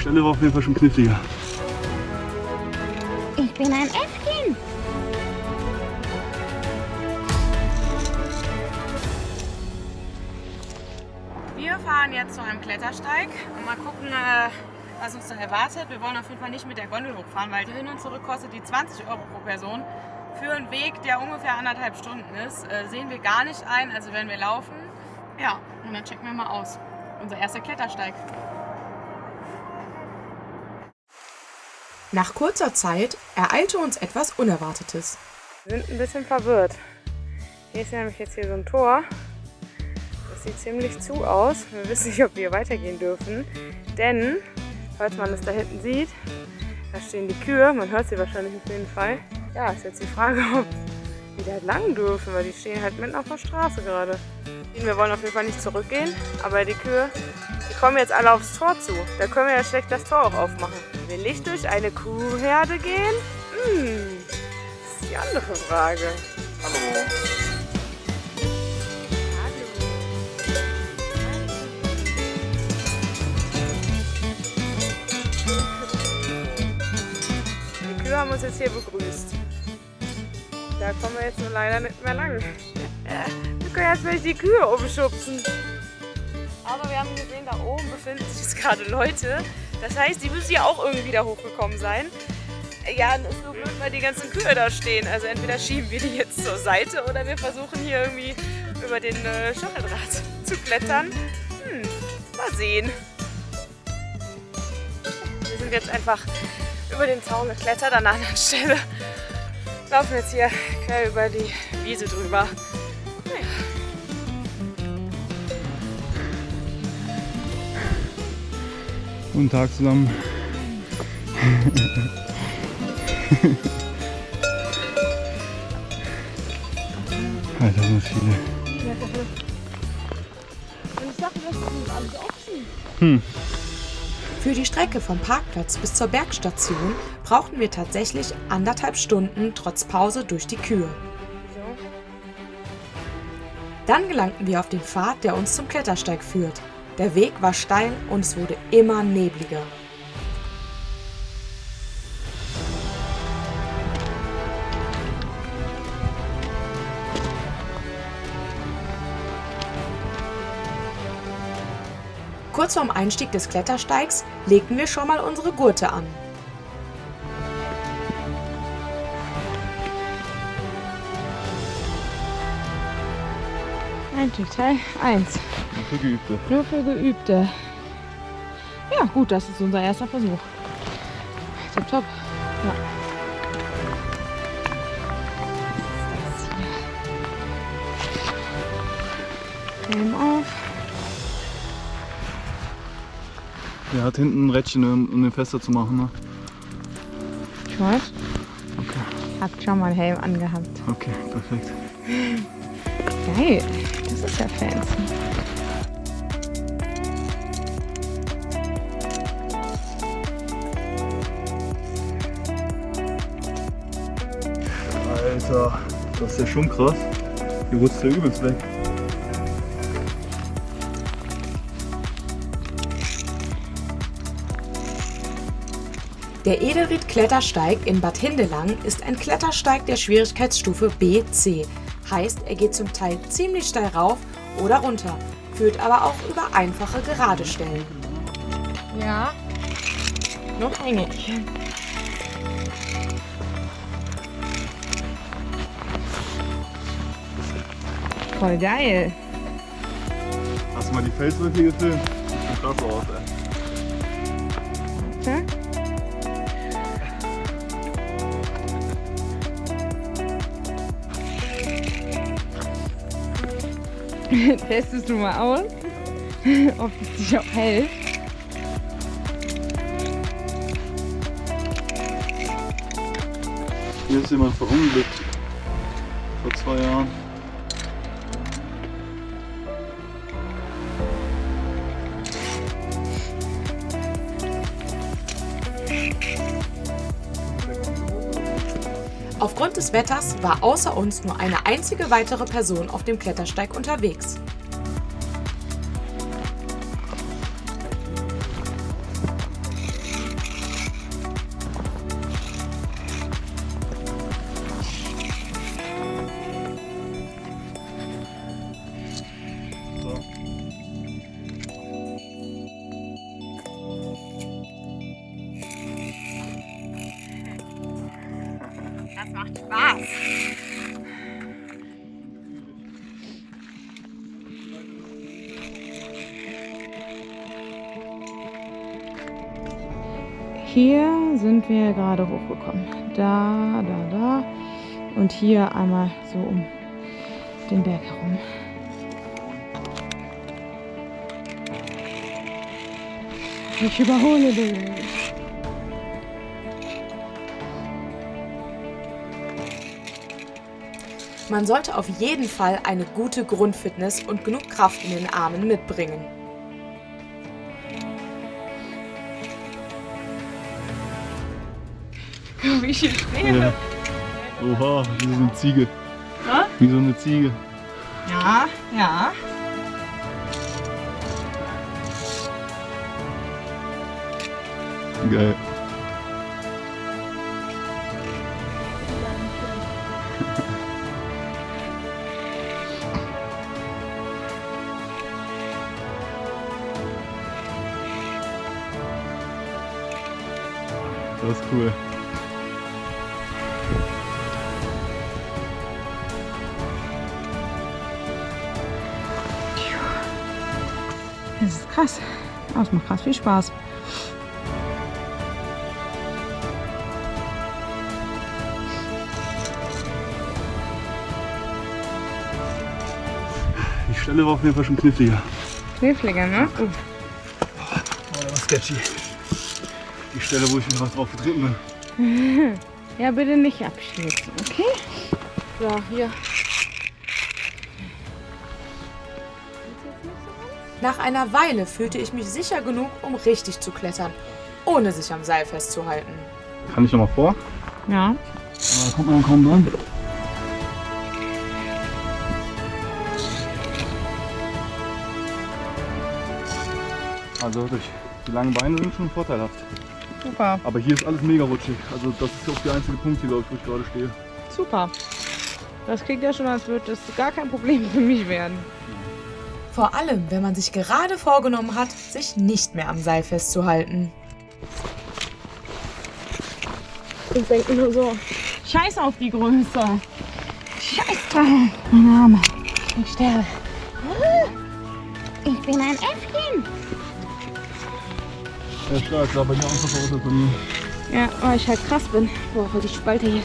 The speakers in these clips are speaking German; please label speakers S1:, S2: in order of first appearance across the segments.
S1: Stelle war auf jeden Fall schon kniffliger.
S2: Ich bin ein Äffchen.
S3: Wir fahren jetzt zu einem Klettersteig und mal gucken, was uns da erwartet. Wir wollen auf jeden Fall nicht mit der Gondel hochfahren, weil hin und zurück kostet die 20 € pro Person. Für einen Weg, der ungefähr 1,5 Stunden ist, sehen wir gar nicht ein, also werden wir laufen. Ja, und dann checken wir mal aus. Unser erster Klettersteig.
S4: Nach kurzer Zeit ereilte uns etwas Unerwartetes.
S3: Wir sind ein bisschen verwirrt. Hier ist nämlich jetzt hier so ein Tor. Das sieht ziemlich zu aus. Wir wissen nicht, ob wir weitergehen dürfen. Denn, falls man es da hinten sieht, da stehen die Kühe. Man hört sie wahrscheinlich auf jeden Fall. Ja, ist jetzt die Frage, ob wir da lang dürfen, weil die stehen halt mitten auf der Straße gerade. Wir wollen auf jeden Fall nicht zurückgehen, aber die Kühe, die kommen jetzt alle aufs Tor zu. Da können wir ja schlecht das Tor auch aufmachen. Will ich durch eine Kuhherde gehen? Das ist die andere Frage.
S1: Hallo.
S3: Die Kühe haben uns jetzt hier begrüßt. Da kommen wir jetzt nur leider nicht mehr lang. Wir können jetzt vielleicht die Kühe umschubsen. Aber wir haben gesehen, da oben befinden sich jetzt gerade Leute. Das heißt, die müssen ja auch irgendwie da hochgekommen sein. Ja, das ist so blöd, weil die ganzen Kühe da stehen. Also entweder schieben wir die jetzt zur Seite oder wir versuchen hier irgendwie über den Stacheldraht zu klettern. Mal sehen. Wir sind jetzt einfach über den Zaun geklettert an einer anderen Stelle. Laufen jetzt hier quer über die Wiese drüber. Naja.
S1: Guten Tag zusammen. Alter, so viele.
S2: Ich dachte, das sind alles Ochsen.
S4: Für die Strecke vom Parkplatz bis zur Bergstation brauchten wir tatsächlich 1,5 Stunden trotz Pause durch die Kühe. Dann gelangten wir auf den Pfad, der uns zum Klettersteig führt. Der Weg war steil und es wurde immer nebliger. Kurz vorm Einstieg des Klettersteigs legten wir schon mal unsere Gurte an.
S3: Einstieg Teil 1.
S1: Nur für Geübte.
S3: Nur für Geübte. Ja, gut, das ist unser erster Versuch. Tipptopp. Ja. Helm auf.
S1: Der hat hinten ein Rädchen, um den fester zu machen, ne?
S3: Ich weiß.
S1: Okay.
S3: Habt schon mal einen Helm angehabt.
S1: Okay, perfekt.
S3: Geil. Das ist ja fancy.
S1: Alter, das ist ja schon krass. Hier rutscht der übelst weg.
S4: Der Edelried-Klettersteig in Bad Hindelang ist ein Klettersteig der Schwierigkeitsstufe BC. Heißt, er geht zum Teil ziemlich steil rauf oder runter, führt aber auch über einfache gerade Stellen.
S3: Ja. Noch hängig. Voll geil.
S1: Hast du mal die Felswürfel gefilmt? Sieht schon krass aus, ey.
S3: Hm? Testest du mal aus, ob es dich auch hält.
S1: Hier ist jemand verunglückt. Vor 2 Jahren.
S4: Aufgrund des Wetters war außer uns nur eine einzige weitere Person auf dem Klettersteig unterwegs.
S3: Spaß. Hier sind wir gerade hochgekommen. Da. Und hier einmal so um den Berg herum. Ich überhole dich.
S4: Man sollte auf jeden Fall eine gute Grundfitness und genug Kraft in den Armen mitbringen.
S3: Wie ich hier stehe.
S1: Ja. Oha, wie so eine Ziege.
S3: Ha?
S1: Wie so eine Ziege.
S3: Ja.
S1: Geil. Das ist cool.
S3: Das ist krass. Oh, es macht krass viel Spaß.
S1: Die Stelle war auf jeden Fall schon kniffliger.
S3: Kniffliger, ne?
S1: Oh, das war sketchy. Die Stelle, wo ich noch drauf getreten bin.
S3: Ja, bitte nicht abstürzen, okay? So, hier.
S4: Nach einer Weile fühlte ich mich sicher genug, um richtig zu klettern, ohne sich am Seil festzuhalten.
S1: Kann ich noch mal vor?
S3: Ja.
S1: Aber da kommt man kaum dran. Also wirklich, die langen Beine sind schon vorteilhaft.
S3: Super.
S1: Aber hier ist alles mega rutschig. Also das ist auch der einzige Punkt hier, glaube ich, wo ich gerade stehe.
S3: Super. Das klingt ja schon, als würde es gar kein Problem für mich werden.
S4: Vor allem, wenn man sich gerade vorgenommen hat, sich nicht mehr am Seil festzuhalten.
S3: Ich denke nur so, scheiß auf die Größe. Scheiß drauf. Meine Arme. Ich sterbe.
S2: Ich bin ein Äffchen.
S1: Ja, stark, aber hier einfach verurteilt von mir.
S3: Ja, weil ich halt krass bin. Boah, voll die Spalte hier.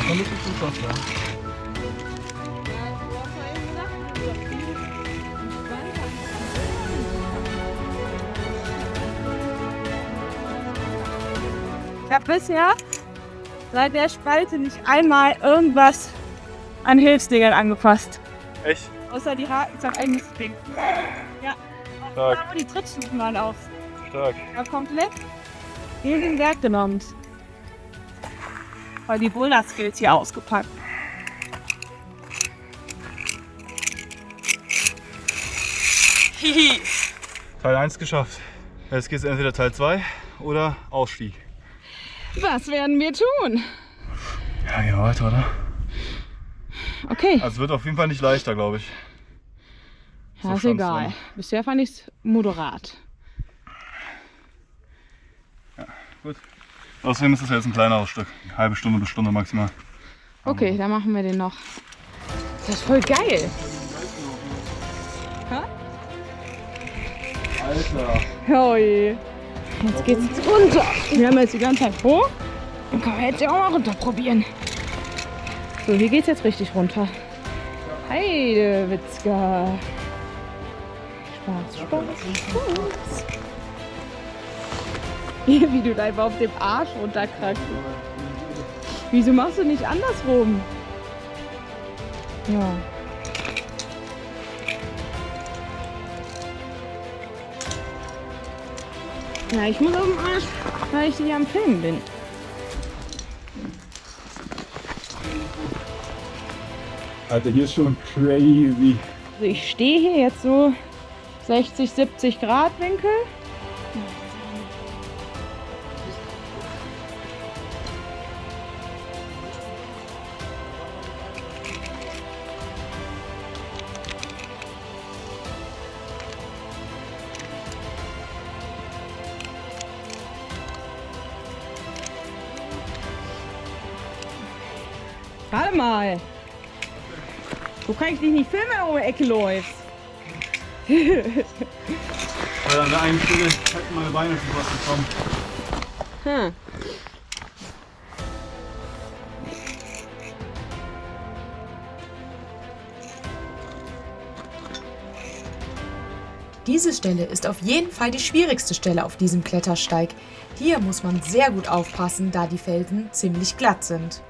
S1: Dann bist du schon krass, ja.
S3: Ich habe bisher seit der Spalte nicht einmal irgendwas an Hilfsdingern angefasst.
S1: Echt?
S3: Außer die Haken zum eigenes Ding. Ja,
S1: Stark.
S3: da wo die Trittstufen waren auf.
S1: Stark.
S3: Ich habe komplett den Berg genommen. Weil die Boulder-Skills hier ausgepackt. Hihi.
S1: Teil 1 geschafft. Jetzt geht es entweder Teil 2 oder Ausstieg.
S3: Was werden wir tun?
S1: Ja, hier weiter, oder?
S3: Okay,
S1: Also es wird auf jeden Fall nicht leichter, glaube ich.
S3: ja,
S1: so
S3: ist
S1: stand's
S3: egal.
S1: dran.
S3: Bisher fand ich es moderat.
S1: Gut. Außerdem ist das jetzt ein kleineres Stück. Eine halbe Stunde bis Stunde maximal.
S3: Okay, dann machen wir den noch. Das ist voll geil.
S1: Alter.
S3: Oh je. Jetzt geht's runter. Wir haben jetzt die ganze Zeit hoch. Dann können wir jetzt ja auch mal runter probieren. So, hier geht's jetzt richtig runter. Heidewitzka. Spaß, Spaß, Spaß. Wie du da einfach auf dem Arsch runterkrackst. Wieso machst du nicht andersrum? Ja. Ja, ich muss auf den Arsch, weil ich hier am Filmen bin.
S1: Alter, hier ist schon crazy.
S3: Also ich stehe hier jetzt so 60, 70 Grad Winkel. Warte mal. Wo kann ich dich nicht filmen, wenn du um die Ecke läufst?
S1: Weil an der einen Stelle hätten meine Beine schon fast gekommen.
S3: Hm.
S4: Diese Stelle ist auf jeden Fall die schwierigste Stelle auf diesem Klettersteig. Hier muss man sehr gut aufpassen, da die Felsen ziemlich glatt sind.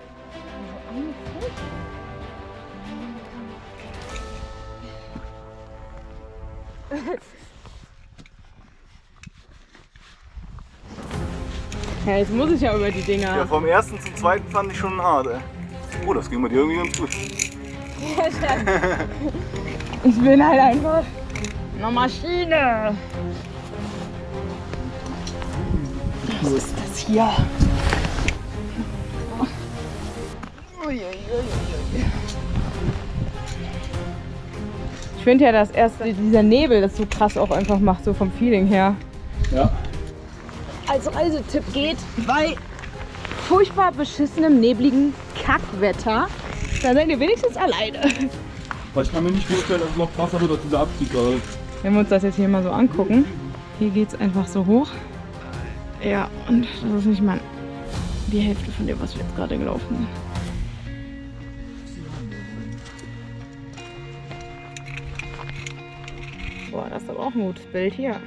S3: Ja, jetzt muss ich ja über die Dinger.
S1: Ja, vom ersten zum zweiten fand ich schon hart, ey. Oh, das ging mit dir irgendwie ganz gut.
S3: Ich bin halt einfach eine Maschine. Was ist das hier? Ich finde ja, dass erst dieser Nebel das so krass auch einfach macht, so vom Feeling her.
S1: Ja.
S3: Als Reisetipp geht bei furchtbar beschissenem, nebligen Kackwetter, da seid ihr wenigstens alleine.
S1: Weil ich kann mir nicht vorstellen, dass es noch krasser wird als dieser Abstieg gerade.
S3: Wenn wir uns das jetzt hier mal so angucken, hier geht es einfach so hoch. Ja, und das ist nicht mal die Hälfte von dem, was wir jetzt gerade gelaufen sind. Boah, das ist aber auch ein gutes Bild hier.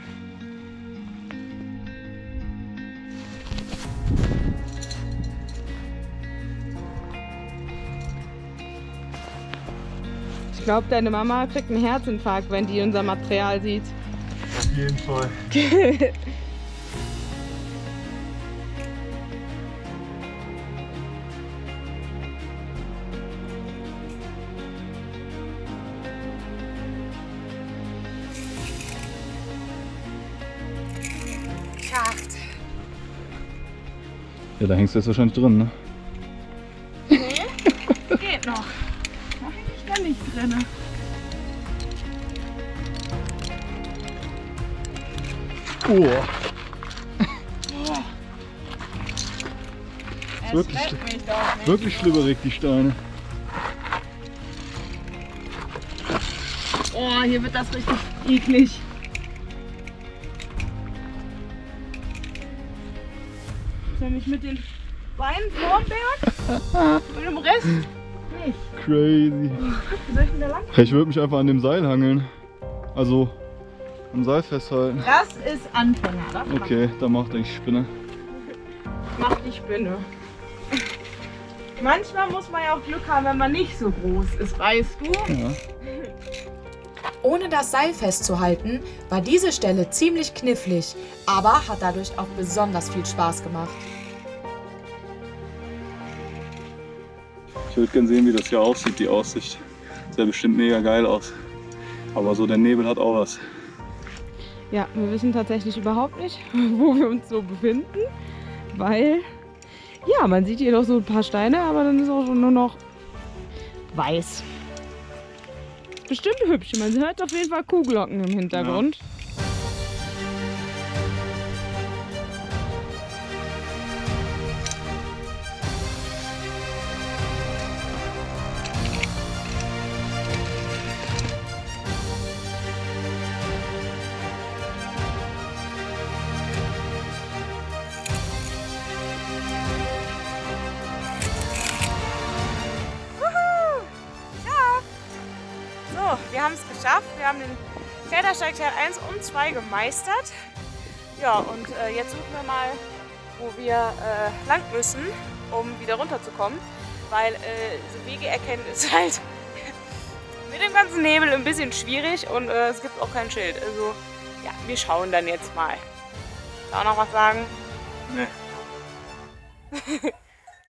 S3: Ich glaube, deine Mama kriegt einen Herzinfarkt, wenn die unser Material sieht.
S1: Auf jeden Fall.
S3: Geschafft.
S1: Ja, da hängst du jetzt wahrscheinlich drin, ne?
S3: Geht noch. Noch häng ich da nicht drin.
S1: Oh.
S3: Es
S1: Wirklich?
S3: schreckt mich doch nicht.
S1: Wirklich schlüpperig, die Steine.
S3: Oh, hier wird das richtig eklig. Nämlich mit den Beinen vorm Berg und dem Rest nicht.
S1: Crazy.
S3: Wie soll ich denn da lang?
S1: Ich würde mich einfach an dem Seil hangeln. Also am Seil festhalten.
S3: Das ist Anfänger. Das
S1: Okay, da macht er die Spinne.
S3: macht die Spinne. Manchmal muss man ja auch Glück haben, wenn man nicht so groß ist, weißt du?
S1: Ja.
S4: Ohne das Seil festzuhalten, war diese Stelle ziemlich knifflig, aber hat dadurch auch besonders viel Spaß gemacht.
S1: Ich würde gerne sehen, wie das hier aussieht, die Aussicht. Sieht ja bestimmt mega geil aus. Aber so der Nebel hat auch was.
S3: Ja, wir wissen tatsächlich überhaupt nicht, wo wir uns so befinden, weil, ja, man sieht hier doch so ein paar Steine, aber dann ist auch schon nur noch weiß. Bestimmt hübsch, man hört auf jeden Fall Kuhglocken im Hintergrund. So, wir haben es geschafft. Wir haben den Klettersteig Teil 1 und 2 gemeistert. Ja, und jetzt suchen wir mal, wo wir lang müssen, um wieder runterzukommen. Weil so Wege erkennen ist halt mit dem ganzen Nebel ein bisschen schwierig und es gibt auch kein Schild. Also, ja, wir schauen dann jetzt mal. Auch noch was sagen?
S1: Nee.